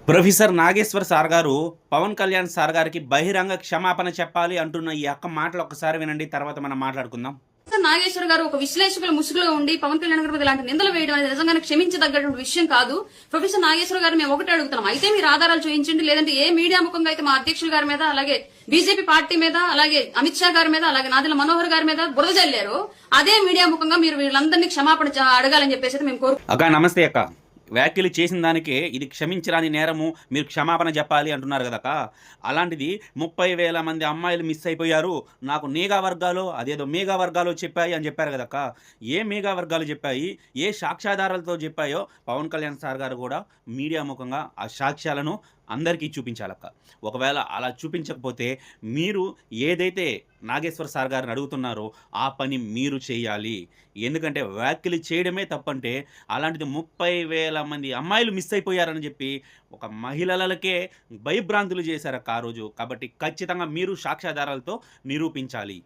Professor Nageshwar sir గారు Pawan Kalyan sir గారికి బహిరంగ క్షమాపణ చెప్పాలి అంటున్న ఈ అక్క మాటలు ఒక్కసారి వినండి, తర్వాత మనం మాట్లాడుకుందాం. నాగేశ్వర్ గారు ఒక విశ్లేషకుల ముసుగులో ఉండి పవన్ కళ్యాణ్ గారి మీద ఇలాంటి నిందలు వేయడం అనేది నిజంగానే క్షమించదగ్గటువంటి విషయం కాదు. ప్రొఫెసర్ నాగేశ్వర్ గారు మేము ఒకటి అడుగుతున్నాం, అయితే మీరు ఆధారాలు చూపించండి, లేదంటే ఏ మీడియా ముఖంగా అయితే మా అధ్యక్షుల గారి మీద, అలాగే బీజేపీ పార్టీ మీద, అలాగే అమిత్ షా గారి మీద, అలాగే నాదెళ్ల మనోహర్ గారి మీద బురద జల్లారు, అదే మీడియా ముఖంగా మీరు వీళ్ళందరినీ క్షమాపణ అడగాలని చెప్పేసి మేము కోరుకుంటున్నాం. అక్క నమస్తే అక్క, వ్యాఖ్యలు చేసిన దానికే ఇది క్షమించరాని నేరము, మీరు క్షమాపణ చెప్పాలి అంటున్నారు కదక్క. అలాంటిది 30,000 మంది అమ్మాయిలు మిస్ అయిపోయారు, నాకు మేఘా వర్గాలు అదేదో మేఘా వర్గాలు చెప్పాయి అని చెప్పారు కదక్క. ఏ మేఘా వర్గాలు చెప్పాయి, ఏ సాక్ష్యాధారాలతో చెప్పాయో పవన్ కళ్యాణ్ సార్ గారు కూడా మీడియా ముఖంగా ఆ సాక్ష్యాలను అందరికీ చూపించాలక్క. ఒకవేళ అలా చూపించకపోతే మీరు ఏదైతే నాగేశ్వర్ సార్ గారిని అడుగుతున్నారో ఆ పని మీరు చేయాలి. ఎందుకంటే వ్యాఖ్యలు చేయడమే తప్పంటే అలాంటిది 30,000 మంది అమ్మాయిలు మిస్ అయిపోయారని చెప్పి ఒక మహిళలకే భయభ్రాంతులు చేశారక్క ఆ రోజు. కాబట్టి ఖచ్చితంగా మీరు సాక్ష్యాధారాలతో నిరూపించాలి.